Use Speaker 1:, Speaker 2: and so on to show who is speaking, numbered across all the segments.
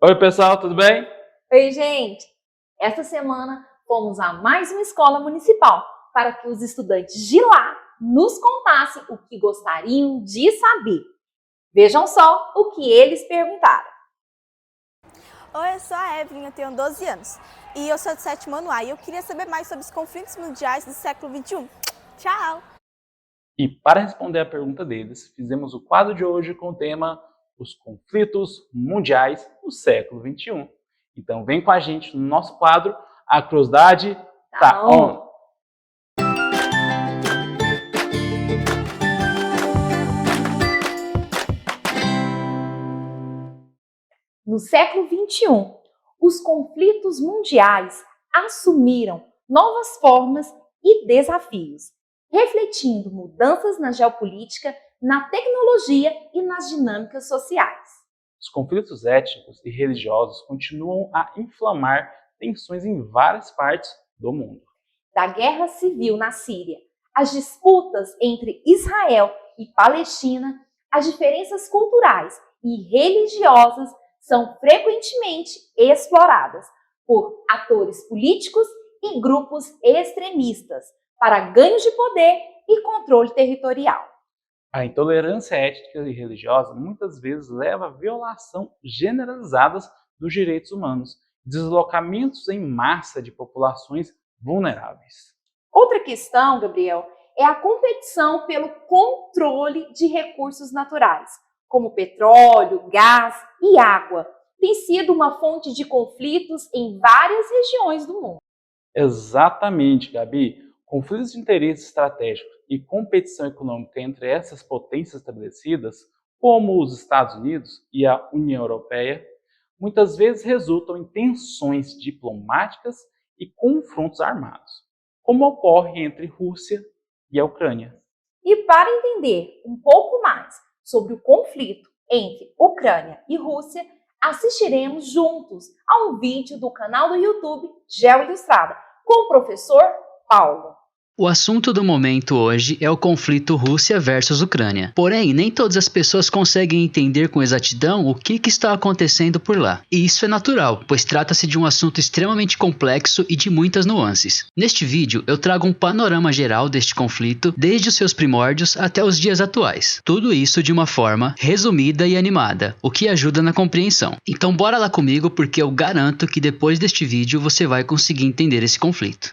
Speaker 1: Oi, pessoal, tudo bem?
Speaker 2: Oi, gente! Esta semana fomos a mais uma escola municipal para que os estudantes de lá nos contassem o que gostariam de saber. Vejam só o que eles perguntaram.
Speaker 3: Oi, eu sou a Evelyn, eu tenho 12 anos e eu sou do 7º ano A e eu queria saber mais sobre os conflitos mundiais do século XXI. Tchau!
Speaker 1: E para responder a pergunta deles, fizemos o quadro de hoje com o tema Os conflitos mundiais do século XXI. Então vem com a gente no nosso quadro A Curiosidade Tá On!
Speaker 2: No século XXI, os conflitos mundiais assumiram novas formas e desafios, refletindo mudanças na geopolítica, na tecnologia e nas dinâmicas sociais.
Speaker 1: Os conflitos étnicos e religiosos continuam a inflamar tensões em várias partes do mundo.
Speaker 2: Da guerra civil na Síria, as disputas entre Israel e Palestina, as diferenças culturais e religiosas são frequentemente exploradas por atores políticos e grupos extremistas para ganhos de poder e controle territorial.
Speaker 1: A intolerância étnica e religiosa muitas vezes leva a violação generalizadas dos direitos humanos, deslocamentos em massa de populações vulneráveis.
Speaker 2: Outra questão, Gabriel, é a competição pelo controle de recursos naturais, como petróleo, gás e água. Tem sido uma fonte de conflitos em várias regiões do mundo.
Speaker 1: Exatamente, Gabi. Conflitos de interesse estratégico e competição econômica entre essas potências estabelecidas, como os Estados Unidos e a União Europeia, muitas vezes resultam em tensões diplomáticas e confrontos armados, como ocorre entre Rússia e a Ucrânia.
Speaker 2: E para entender um pouco mais sobre o conflito entre Ucrânia e Rússia, assistiremos juntos a um vídeo do canal do YouTube Geo Ilustrada, com o professor Paulo.
Speaker 4: O assunto do momento hoje é o conflito Rússia versus Ucrânia. Porém, nem todas as pessoas conseguem entender com exatidão o que está acontecendo por lá. E isso é natural, pois trata-se de um assunto extremamente complexo e de muitas nuances. Neste vídeo, eu trago um panorama geral deste conflito, desde os seus primórdios até os dias atuais. Tudo isso de uma forma resumida e animada, o que ajuda na compreensão. Então bora lá comigo, porque eu garanto que depois deste vídeo você vai conseguir entender esse conflito.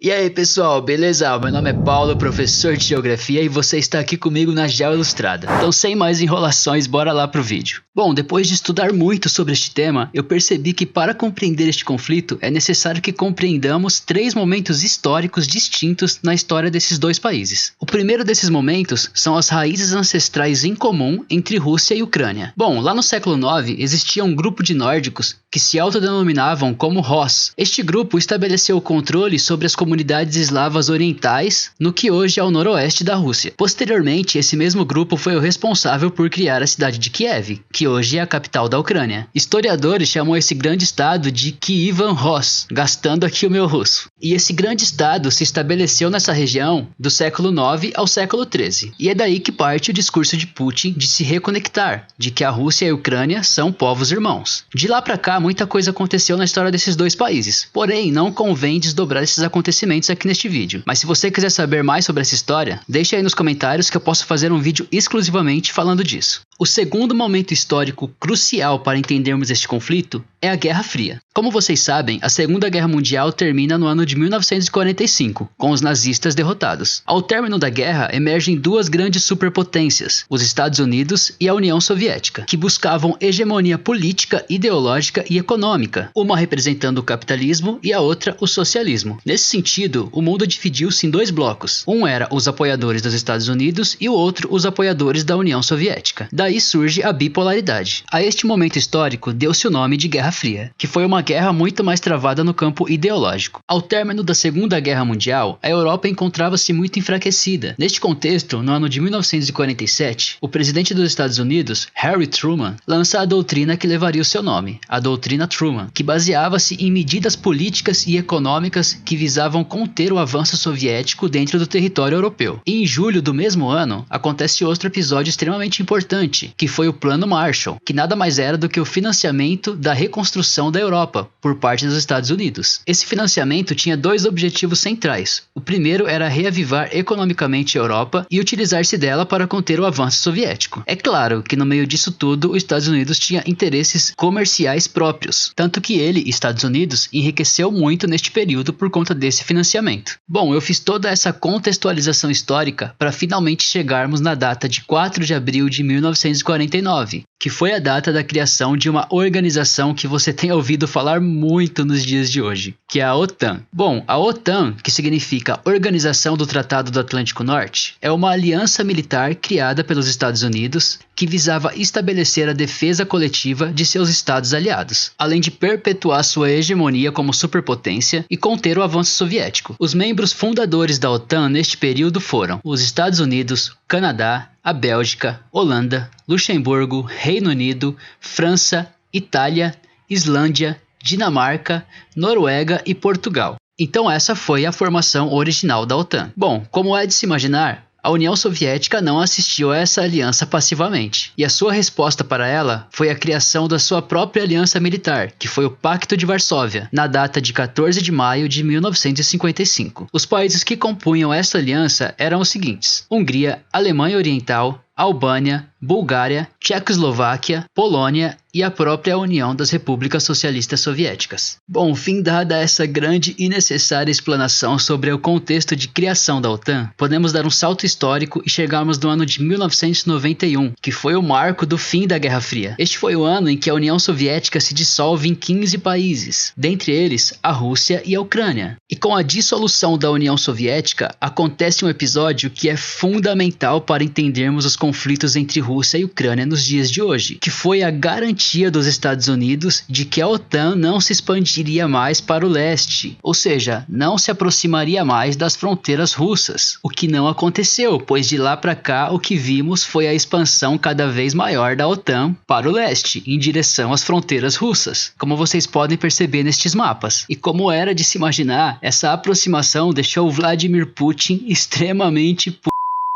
Speaker 4: E aí pessoal, beleza? Meu nome é Paulo, professor de Geografia e você está aqui comigo na Geo Ilustrada. Então sem mais enrolações, bora lá pro vídeo. Bom, depois de estudar muito sobre este tema, eu percebi que para compreender este conflito é necessário que compreendamos 3 momentos históricos distintos na história desses dois países. O primeiro desses momentos são as raízes ancestrais em comum entre Rússia e Ucrânia. Bom, lá no século IX existia um grupo de nórdicos que se autodenominavam como Rus. Este grupo estabeleceu o controle sobre as comunidades eslavas orientais no que hoje é o noroeste da Rússia. Posteriormente, esse mesmo grupo foi o responsável por criar a cidade de Kiev, que hoje é a capital da Ucrânia. Historiadores chamam esse grande estado de Kievan Rus, gastando aqui o meu russo. E esse grande estado se estabeleceu nessa região do século IX ao século XIII. E é daí que parte o discurso de Putin de se reconectar, de que a Rússia e a Ucrânia são povos irmãos. De lá pra cá, muita coisa aconteceu na história desses dois países. Porém, não convém desdobrar esses acontecimentos aqui neste vídeo. Mas se você quiser saber mais sobre essa história, deixa aí nos comentários que eu posso fazer um vídeo exclusivamente falando disso. O segundo momento histórico crucial para entendermos este conflito é a Guerra Fria. Como vocês sabem, a Segunda Guerra Mundial termina no ano de 1945, com os nazistas derrotados. Ao término da guerra, emergem 2 grandes superpotências, os Estados Unidos e a União Soviética, que buscavam hegemonia política, ideológica e econômica, uma representando o capitalismo e a outra o socialismo. Nesse sentido, o mundo dividiu-se em 2 blocos. Um era os apoiadores dos Estados Unidos e o outro os apoiadores da União Soviética. Daí surge a bipolaridade. A este momento histórico deu-se o nome de Guerra Fria, que foi uma guerra muito mais travada no campo ideológico. Ao término da Segunda Guerra Mundial, a Europa encontrava-se muito enfraquecida. Neste contexto, no ano de 1947, o presidente dos Estados Unidos, Harry Truman, lança a doutrina que levaria o seu nome, a doutrina Truman, que baseava-se em medidas políticas e econômicas que visavam conter o avanço soviético dentro do território europeu. E em julho do mesmo ano, acontece outro episódio extremamente importante importante, que foi o Plano Marshall, que nada mais era do que o financiamento da reconstrução da Europa por parte dos Estados Unidos. Esse financiamento tinha dois objetivos centrais. O primeiro era reavivar economicamente a Europa e utilizar-se dela para conter o avanço soviético. É claro que no meio disso tudo, os Estados Unidos tinha interesses comerciais próprios, tanto que ele, Estados Unidos, enriqueceu muito neste período por conta desse financiamento. Bom, eu fiz toda essa contextualização histórica para finalmente chegarmos na data de 4 de abril de 1949, que foi a data da criação de uma organização que você tem ouvido falar muito nos dias de hoje, que é a OTAN. Bom, a OTAN, que significa Organização do Tratado do Atlântico Norte, é uma aliança militar criada pelos Estados Unidos que visava estabelecer a defesa coletiva de seus estados aliados, além de perpetuar sua hegemonia como superpotência e conter o avanço soviético. Os membros fundadores da OTAN neste período foram os Estados Unidos, Canadá, a Bélgica, Holanda, Luxemburgo, Reino Unido, França, Itália, Islândia, Dinamarca, Noruega e Portugal. Então essa foi a formação original da OTAN. Bom, como é de se imaginar, a União Soviética não assistiu a essa aliança passivamente, e a sua resposta para ela foi a criação da sua própria aliança militar, que foi o Pacto de Varsóvia, na data de 14 de maio de 1955. Os países que compunham essa aliança eram os seguintes: Hungria, Alemanha Oriental, Albânia, Bulgária, Tchecoslováquia, Polônia e a própria União das Repúblicas Socialistas Soviéticas. Bom, findada essa grande e necessária explanação sobre o contexto de criação da OTAN, podemos dar um salto histórico e chegarmos no ano de 1991, que foi o marco do fim da Guerra Fria. Este foi o ano em que a União Soviética se dissolve em 15 países, dentre eles a Rússia e a Ucrânia. E com a dissolução da União Soviética, acontece um episódio que é fundamental para entendermos os conflitos entre Rússia e Ucrânia nos dias de hoje, que foi a garantia dos Estados Unidos de que a OTAN não se expandiria mais para o leste, ou seja, não se aproximaria mais das fronteiras russas, o que não aconteceu, pois de lá para cá o que vimos foi a expansão cada vez maior da OTAN para o leste, em direção às fronteiras russas, como vocês podem perceber nestes mapas. E como era de se imaginar, essa aproximação deixou Vladimir Putin extremamente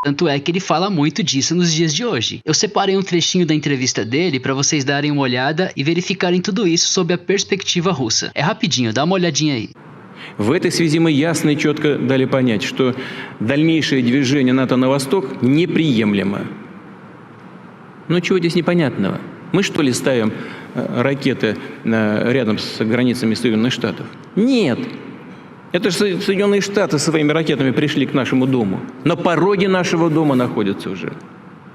Speaker 4: tanto é que ele fala muito disso nos dias de hoje. Eu separei um trechinho da entrevista dele para vocês darem uma olhada e verificarem tudo isso sob a perspectiva russa. É rapidinho, dá uma olhadinha aí.
Speaker 5: В этой связи мы ясно и четко дали понять, что дальнейшее движение НАТО на восток неприемлемо. Ну чего здесь непонятного? Мы что ли ставим ракеты рядом с границами Соединенных Штатов? Нет. Это же Соединенные Штаты своими ракетами пришли к нашему дому. На пороге нашего дома находятся уже.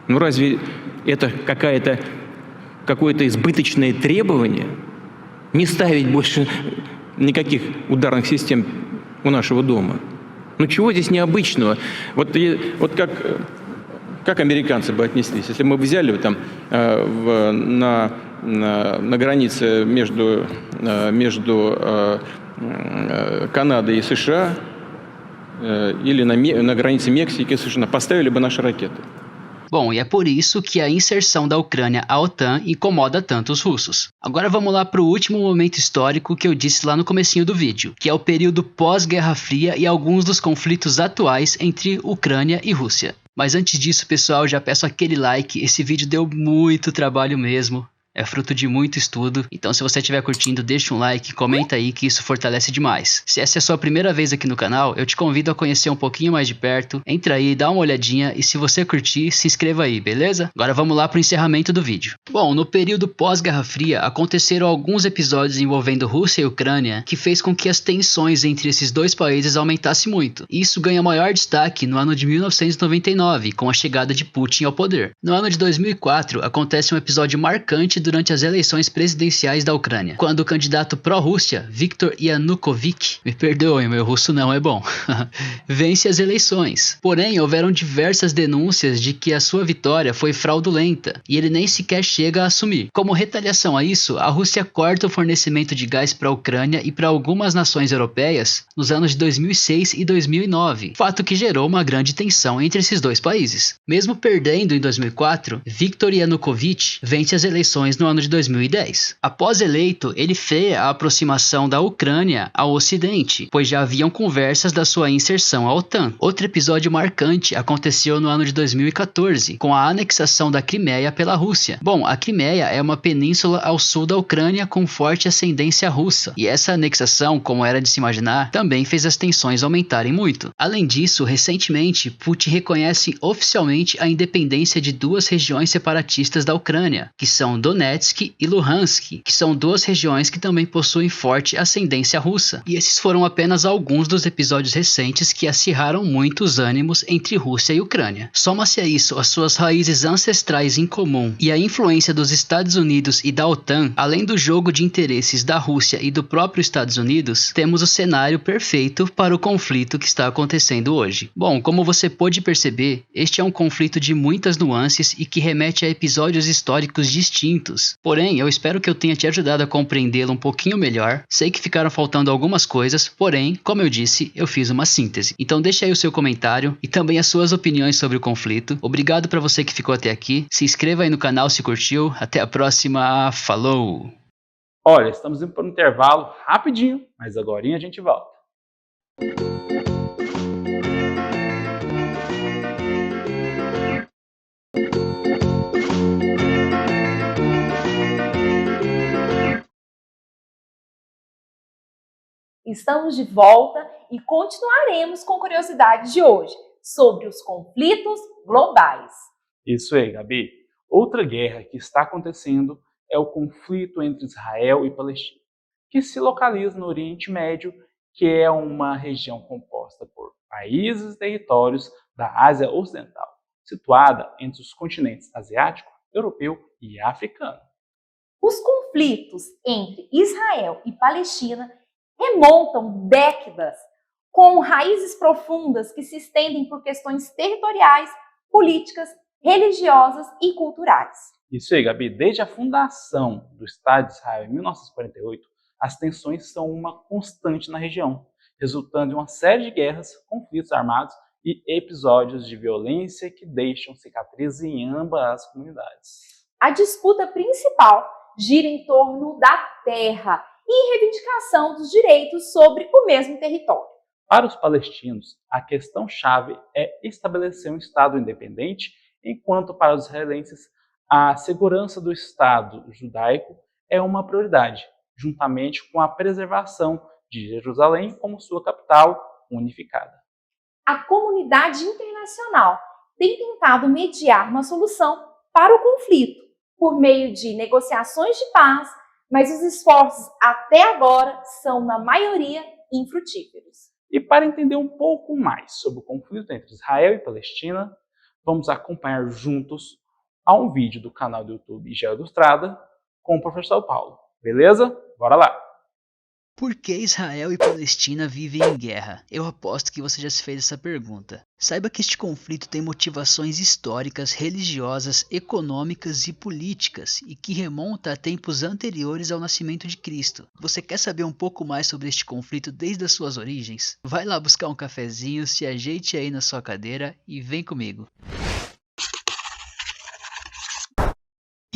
Speaker 5: Ну разве это какое-то избыточное требование? Не ставить больше никаких ударных систем у нашего дома. Ну чего здесь необычного? Вот как американцы бы отнеслись, если мы взяли там на границе между Канады и США или на границе Мексики и США поставили бы наши ракеты.
Speaker 4: Bom, e é por isso que a inserção da Ucrânia à OTAN incomoda tanto os russos. Agora vamos lá para o último momento histórico que eu disse lá no comecinho do vídeo, que é o período pós-Guerra Fria e alguns dos conflitos atuais entre Ucrânia e Rússia. Mas antes disso, pessoal, já peço aquele like, esse vídeo deu muito trabalho mesmo. É fruto de muito estudo, então se você estiver curtindo, deixa um like, comenta aí que isso fortalece demais. Se essa é a sua primeira vez aqui no canal, eu te convido a conhecer um pouquinho mais de perto, entra aí, dá uma olhadinha e se você curtir, se inscreva aí, beleza? Agora vamos lá para o encerramento do vídeo. Bom, no período pós-Guerra Fria, aconteceram alguns episódios envolvendo Rússia e Ucrânia que fez com que as tensões entre esses dois países aumentassem muito. E isso ganha maior destaque no ano de 1999, com a chegada de Putin ao poder. No ano de 2004, acontece um episódio marcante durante as eleições presidenciais da Ucrânia, quando o candidato pró-Rússia, Viktor Yanukovych, me perdoem, meu russo não é bom, vence as eleições. Porém, houveram diversas denúncias de que a sua vitória foi fraudulenta, e ele nem sequer chega a assumir. Como retaliação a isso, a Rússia corta o fornecimento de gás para a Ucrânia e para algumas nações europeias nos anos de 2006 e 2009, fato que gerou uma grande tensão entre esses dois países. Mesmo perdendo em 2004, Viktor Yanukovych vence as eleições eleições no ano de 2010. Após eleito, ele freia a aproximação da Ucrânia ao Ocidente, pois já haviam conversas da sua inserção à OTAN. Outro episódio marcante aconteceu no ano de 2014, com a anexação da Crimeia pela Rússia. Bom, a Crimeia é uma península ao sul da Ucrânia com forte ascendência russa, e essa anexação, como era de se imaginar, também fez as tensões aumentarem muito. Além disso, recentemente, Putin reconhece oficialmente a independência de duas regiões separatistas da Ucrânia, que são Donetsk e Luhansk, que são duas regiões que também possuem forte ascendência russa. E esses foram apenas alguns dos episódios recentes que acirraram muito os ânimos entre Rússia e Ucrânia. Soma-se a isso as suas raízes ancestrais em comum e a influência dos Estados Unidos e da OTAN, além do jogo de interesses da Rússia e do próprio Estados Unidos, temos o cenário perfeito para o conflito que está acontecendo hoje. Bom, como você pôde perceber, este é um conflito de muitas nuances e que remete a episódios históricos distintos. Porém, eu espero que eu tenha te ajudado a compreendê-lo um pouquinho melhor. Sei que ficaram faltando algumas coisas, porém, como eu disse, eu fiz uma síntese. Então deixa aí o seu comentário e também as suas opiniões sobre o conflito. Obrigado para você que ficou até aqui. Se inscreva aí no canal se curtiu. Até a próxima. Falou!
Speaker 1: Olha, estamos indo para um intervalo rapidinho, mas agorinha a gente volta.
Speaker 2: Estamos de volta e continuaremos com curiosidades de hoje sobre os conflitos globais.
Speaker 1: Isso aí, Gabi. Outra guerra que está acontecendo é o conflito entre Israel e Palestina, que se localiza no Oriente Médio, que é uma região composta por países e territórios da Ásia Ocidental, situada entre os continentes asiático, europeu e africano.
Speaker 2: Os conflitos entre Israel e Palestina remontam décadas, com raízes profundas que se estendem por questões territoriais, políticas, religiosas e culturais.
Speaker 1: Isso aí, Gabi. Desde a fundação do Estado de Israel em 1948, as tensões são uma constante na região, resultando em uma série de guerras, conflitos armados e episódios de violência que deixam cicatrizes em ambas as comunidades.
Speaker 2: A disputa principal gira em torno da terra e reivindicação dos direitos sobre o mesmo território.
Speaker 1: Para os palestinos, a questão-chave é estabelecer um Estado independente, enquanto para os israelenses, a segurança do Estado judaico é uma prioridade, juntamente com a preservação de Jerusalém como sua capital unificada.
Speaker 2: A comunidade internacional tem tentado mediar uma solução para o conflito por meio de negociações de paz, mas os esforços até agora são, na maioria, infrutíferos.
Speaker 1: E para entender um pouco mais sobre o conflito entre Israel e Palestina, vamos acompanhar juntos a um vídeo do canal do YouTube Geo Ilustrada com o professor Paulo. Beleza? Bora lá!
Speaker 4: Por que Israel e Palestina vivem em guerra? Eu aposto que você já se fez essa pergunta. Saiba que este conflito tem motivações históricas, religiosas, econômicas e políticas e que remonta a tempos anteriores ao nascimento de Cristo. Você quer saber um pouco mais sobre este conflito desde as suas origens? Vai lá buscar um cafezinho, se ajeite aí na sua cadeira e vem comigo.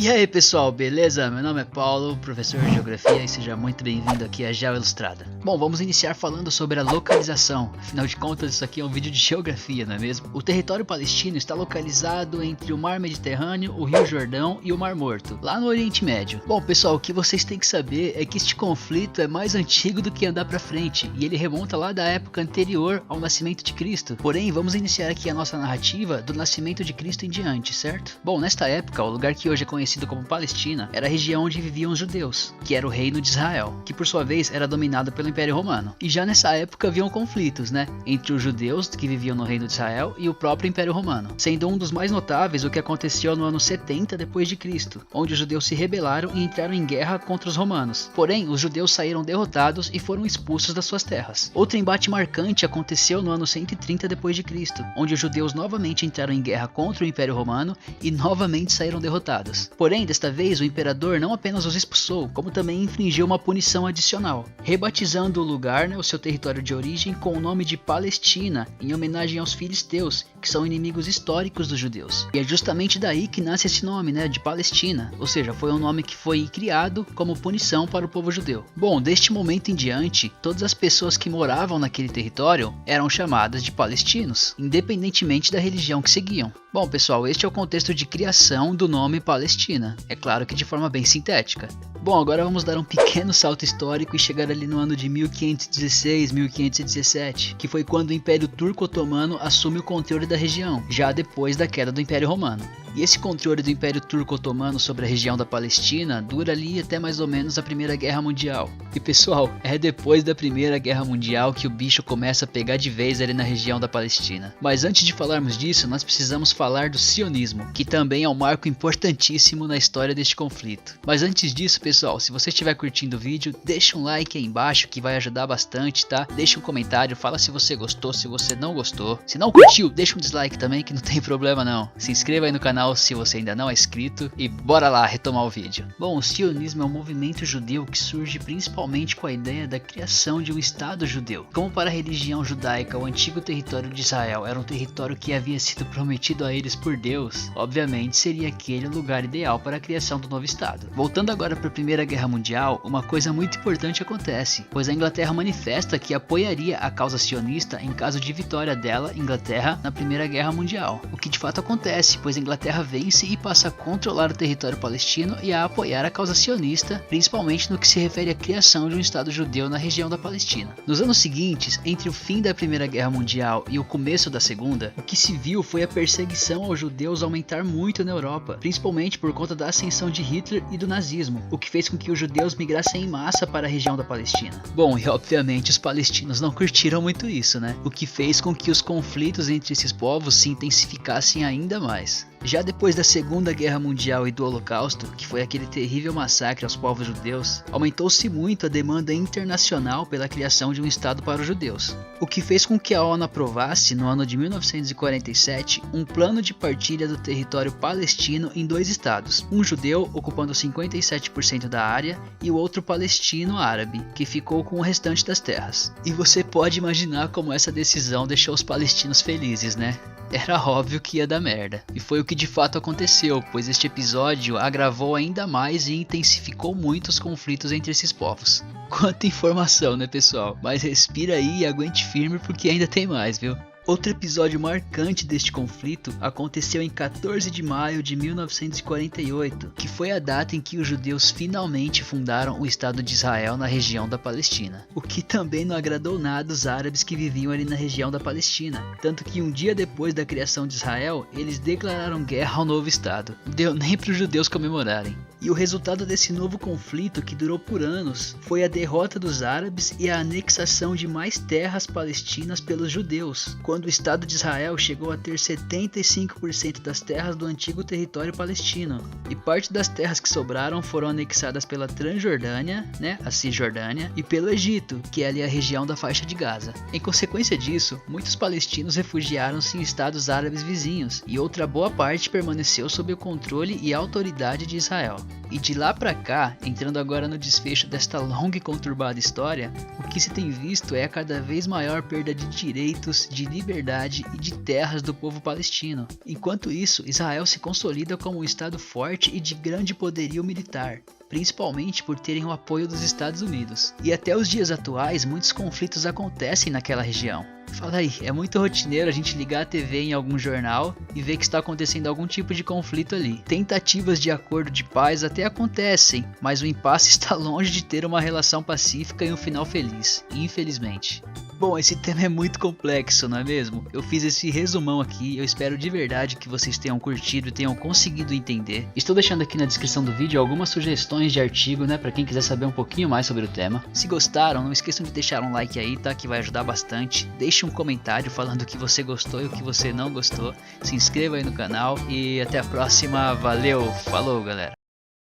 Speaker 4: E aí pessoal, beleza? Meu nome é Paulo, professor de Geografia e seja muito bem-vindo aqui à Geo Ilustrada. Bom, vamos iniciar falando sobre a localização, afinal de contas isso aqui é um vídeo de geografia, não é mesmo? O território palestino está localizado entre o Mar Mediterrâneo, o Rio Jordão e o Mar Morto, lá no Oriente Médio. Bom pessoal, o que vocês têm que saber é que este conflito é mais antigo do que andar pra frente e ele remonta lá da época anterior ao nascimento de Cristo. Porém, vamos iniciar aqui a nossa narrativa do nascimento de Cristo em diante, certo? Bom, nesta época, o lugar que hoje é conhecido como Palestina era a região onde viviam os judeus, que era o reino de Israel, que por sua vez era dominado pelo Império Romano. E já nessa época haviam conflitos, entre os judeus que viviam no reino de Israel e o próprio Império Romano, sendo um dos mais notáveis o que aconteceu no ano 70 depois de Cristo, onde os judeus se rebelaram e entraram em guerra contra os romanos. Porém, os judeus saíram derrotados e foram expulsos das suas terras. Outro embate marcante aconteceu no ano 130 depois de Cristo, onde os judeus novamente entraram em guerra contra o Império Romano e novamente saíram derrotados. Porém, desta vez, o imperador não apenas os expulsou, como também infligiu uma punição adicional, rebatizando o lugar, o seu território de origem, com o nome de Palestina, em homenagem aos filisteus, que são inimigos históricos dos judeus. E é justamente daí que nasce esse nome, né, de Palestina, ou seja, foi um nome que foi criado como punição para o povo judeu. Bom, deste momento em diante, todas as pessoas que moravam naquele território eram chamadas de palestinos, independentemente da religião que seguiam. Bom, pessoal, este é o contexto de criação do nome Palestina, é claro que de forma bem sintética. Bom, agora vamos dar um pequeno salto histórico e chegar ali no ano de 1516, 1517, que foi quando o Império Turco-Otomano assume o controle da região, já depois da queda do Império Romano. E esse controle do Império Turco-Otomano sobre a região da Palestina dura ali até mais ou menos a Primeira Guerra Mundial. E pessoal, é depois da Primeira Guerra Mundial que o bicho começa a pegar de vez ali na região da Palestina. Mas antes de falarmos disso, nós precisamos falar do sionismo, que também é um marco importantíssimo na história deste conflito. Mas antes disso, pessoal, se você estiver curtindo o vídeo, deixa um like aí embaixo que vai ajudar bastante, tá? Deixa um comentário, fala se você gostou, se você não gostou. Se não curtiu, deixa um dislike também que não tem problema não. Se inscreva aí no canal se você ainda não é inscrito e bora lá retomar o vídeo. Bom, o sionismo é um movimento judeu que surge principalmente com a ideia da criação de um Estado judeu. Como para a religião judaica, o antigo território de Israel era um território que havia sido prometido a eles por Deus, obviamente seria aquele o lugar ideal para a criação do novo Estado. Voltando agora para a Primeira Guerra Mundial, uma coisa muito importante acontece, pois a Inglaterra manifesta que apoiaria a causa sionista em caso de vitória dela, Inglaterra, na Primeira Guerra Mundial. O que de fato acontece, pois a Inglaterra vence e passa a controlar o território palestino e a apoiar a causa sionista, principalmente no que se refere à criação de um Estado judeu na região da Palestina. Nos anos seguintes, entre o fim da Primeira Guerra Mundial e o começo da Segunda, o que se viu foi a perseguição aos judeus aumentar muito na Europa, principalmente por conta da ascensão de Hitler e do nazismo, o que fez com que os judeus migrassem em massa para a região da Palestina. Bom, e obviamente os palestinos não curtiram muito isso, né? O que fez com que os conflitos entre esses povos se intensificassem ainda mais. Já depois da Segunda Guerra Mundial e do Holocausto, que foi aquele terrível massacre aos povos judeus, aumentou-se muito a demanda internacional pela criação de um Estado para os judeus, o que fez com que a ONU aprovasse, no ano de 1947, um plano de partilha do território palestino em 2 estados, um judeu ocupando 57% da área e o outro palestino árabe, que ficou com o restante das terras. E você pode imaginar como essa decisão deixou os palestinos felizes, né? Era óbvio que ia dar merda. E foi o que de fato aconteceu, pois este episódio agravou ainda mais e intensificou muito os conflitos entre esses povos. Quanta informação, né, pessoal? Mas respira aí e aguente firme porque ainda tem mais, viu? Outro episódio marcante deste conflito aconteceu em 14 de maio de 1948, que foi a data em que os judeus finalmente fundaram o Estado de Israel na região da Palestina, o que também não agradou nada os árabes que viviam ali na região da Palestina, tanto que um dia depois da criação de Israel, eles declararam guerra ao novo Estado, não deu nem para os judeus comemorarem. E o resultado desse novo conflito, que durou por anos, foi a derrota dos árabes e a anexação de mais terras palestinas pelos judeus, quando o Estado de Israel chegou a ter 75% das terras do antigo território palestino. E parte das terras que sobraram foram anexadas pela Transjordânia, né, a Cisjordânia, e pelo Egito, que é ali a região da faixa de Gaza. Em consequência disso, muitos palestinos refugiaram-se em estados árabes vizinhos, e outra boa parte permaneceu sob o controle e autoridade de Israel. E de lá pra cá, entrando agora no desfecho desta longa e conturbada história, o que se tem visto é a cada vez maior perda de direitos, de liberdade e de terras do povo palestino. Enquanto isso, Israel se consolida como um estado forte e de grande poderio militar, principalmente por terem o apoio dos Estados Unidos. E até os dias atuais, muitos conflitos acontecem naquela região. Fala aí, é muito rotineiro a gente ligar a TV em algum jornal e ver que está acontecendo algum tipo de conflito ali. Tentativas de acordo de paz até acontecem, mas o impasse está longe de ter uma relação pacífica e um final feliz, infelizmente. Bom, esse tema é muito complexo, não é mesmo? Eu fiz esse resumão aqui, eu espero de verdade que vocês tenham curtido e tenham conseguido entender. Estou deixando aqui na descrição do vídeo algumas sugestões de artigo, né, para quem quiser saber um pouquinho mais sobre o tema. Se gostaram, não esqueçam de deixar um like aí, tá, que vai ajudar bastante. Deixe um comentário falando o que você gostou e o que você não gostou. Se inscreva aí no canal e até a próxima. Valeu, falou galera.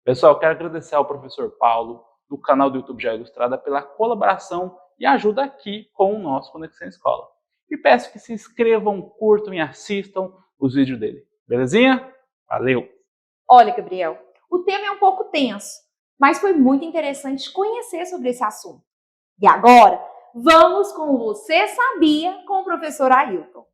Speaker 1: Pessoal, quero agradecer ao professor Paulo, do canal do YouTube Já Ilustrada, pela colaboração e ajuda aqui com o nosso Conexão Escola. E peço que se inscrevam, curtam e assistam os vídeos dele. Belezinha? Valeu!
Speaker 2: Olha, Gabriel, o tema é um pouco tenso, mas foi muito interessante conhecer sobre esse assunto. E agora, vamos com o Você Sabia com o professor Ailton.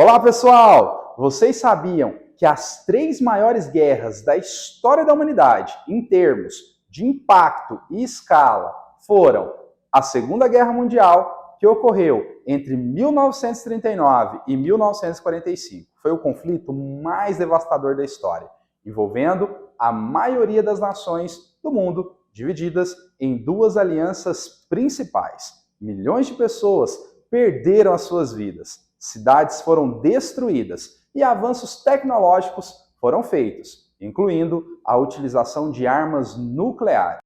Speaker 1: Olá, pessoal! Vocês sabiam que as 3 maiores guerras da história da humanidade, em termos de impacto e escala, foram a Segunda Guerra Mundial, que ocorreu entre 1939 e 1945. Foi o conflito mais devastador da história, envolvendo a maioria das nações do mundo, divididas em 2 alianças principais. Milhões de pessoas perderam as suas vidas, cidades foram destruídas e avanços tecnológicos foram feitos, incluindo a utilização de armas nucleares.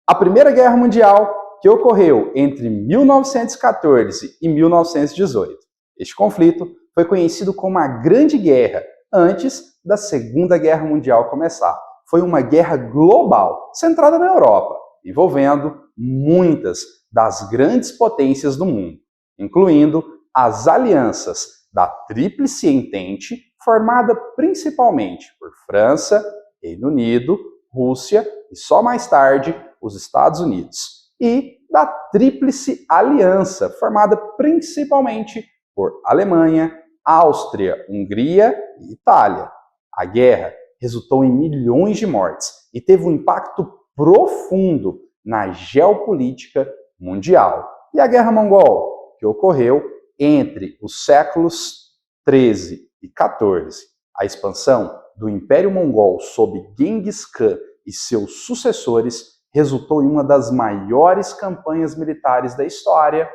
Speaker 1: A Primeira Guerra Mundial, que ocorreu entre 1914 e 1918. Este conflito foi conhecido como a Grande Guerra, antes da Segunda Guerra Mundial começar. Foi uma guerra global, centrada na Europa, envolvendo muitas das grandes potências do mundo, incluindo as alianças da Tríplice Entente, formada principalmente por França, Reino Unido, Rússia e só mais tarde os Estados Unidos, e da Tríplice Aliança, formada principalmente por Alemanha, Áustria, Hungria e Itália. A guerra resultou em milhões de mortes e teve um impacto profundo na geopolítica mundial. E a Guerra Mongol, que ocorreu entre os séculos 13 e 14. A expansão do Império Mongol sob Genghis Khan e seus sucessores resultou em uma das maiores campanhas militares da história.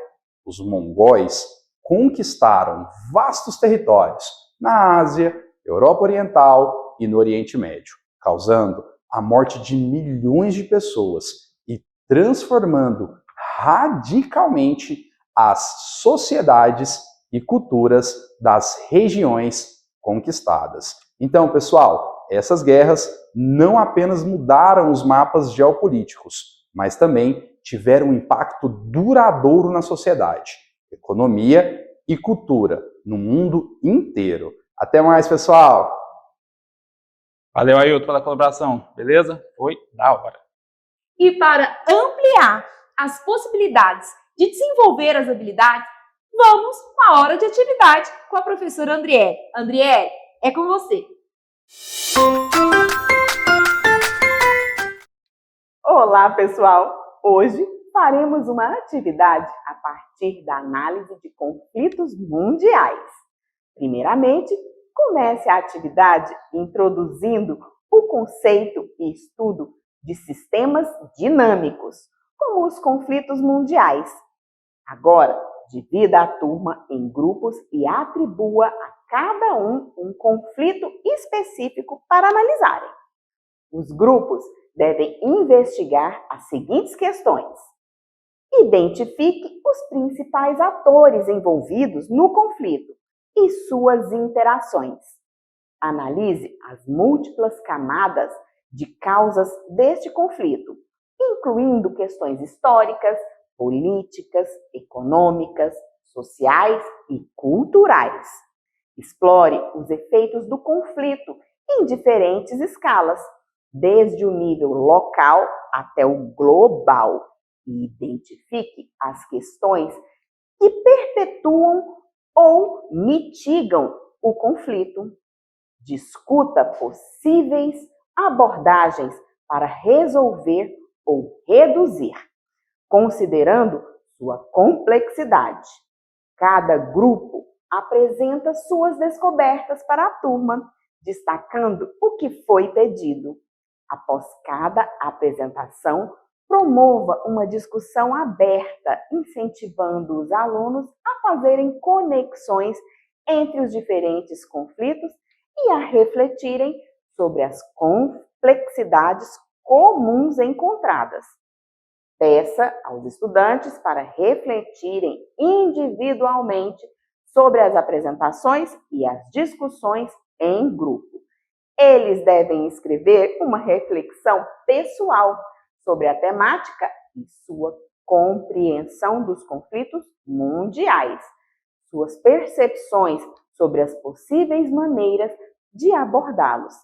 Speaker 1: Os mongóis conquistaram vastos territórios na Ásia, Europa Oriental e no Oriente Médio, causando a morte de milhões de pessoas e transformando radicalmente as sociedades e culturas das regiões conquistadas. Então, pessoal, essas guerras não apenas mudaram os mapas geopolíticos, mas também tiveram um impacto duradouro na sociedade, economia e cultura no mundo inteiro. Até mais, pessoal! Valeu, Ailton, pela colaboração, beleza? Foi da hora.
Speaker 2: E para ampliar as possibilidades de desenvolver as habilidades, vamos com a hora de atividade com a professora Andriele. Andriele, é com você.
Speaker 6: Olá, pessoal! Hoje faremos uma atividade a partir da análise de conflitos mundiais. Primeiramente, comece a atividade introduzindo o conceito e estudo de sistemas dinâmicos, como os conflitos mundiais. Agora, divida a turma em grupos e atribua a cada um conflito específico para analisarem. Os grupos devem investigar as seguintes questões. Identifique os principais atores envolvidos no conflito e suas interações. Analise as múltiplas camadas de causas deste conflito, incluindo questões históricas, políticas, econômicas, sociais e culturais. Explore os efeitos do conflito em diferentes escalas, desde o nível local até o global, e identifique as questões que perpetuam ou mitigam o conflito. Discuta possíveis abordagens para resolver ou reduzir, considerando sua complexidade. Cada grupo apresenta suas descobertas para a turma, destacando o que foi pedido. Após cada apresentação, promova uma discussão aberta, incentivando os alunos a fazerem conexões entre os diferentes conflitos e a refletirem sobre as complexidades comuns encontradas. Peça aos estudantes para refletirem individualmente sobre as apresentações e as discussões em grupo. Eles devem escrever uma reflexão pessoal sobre a temática e sua compreensão dos conflitos mundiais, suas percepções sobre as possíveis maneiras de abordá-los.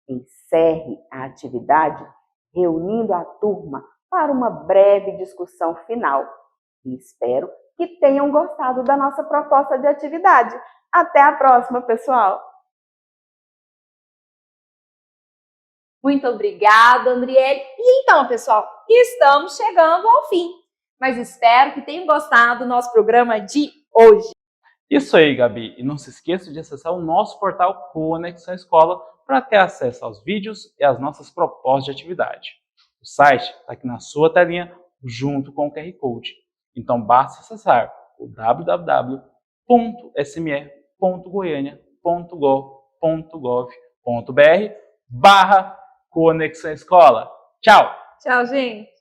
Speaker 6: Encerre a atividade reunindo a turma para uma breve discussão final. E espero que tenham gostado da nossa proposta de atividade. Até a próxima, pessoal!
Speaker 2: Muito obrigada, Andriele. E então, pessoal, estamos chegando ao fim. Mas espero que tenham gostado do nosso programa de hoje.
Speaker 1: Isso aí, Gabi. E não se esqueça de acessar o nosso portal Conexão Escola para ter acesso aos vídeos e às nossas propostas de atividade. O site está aqui na sua telinha, junto com o QR Code. Então, basta acessar o www.sme.goiania.gov.br/Conexão Escola. Tchau!
Speaker 2: Tchau, gente!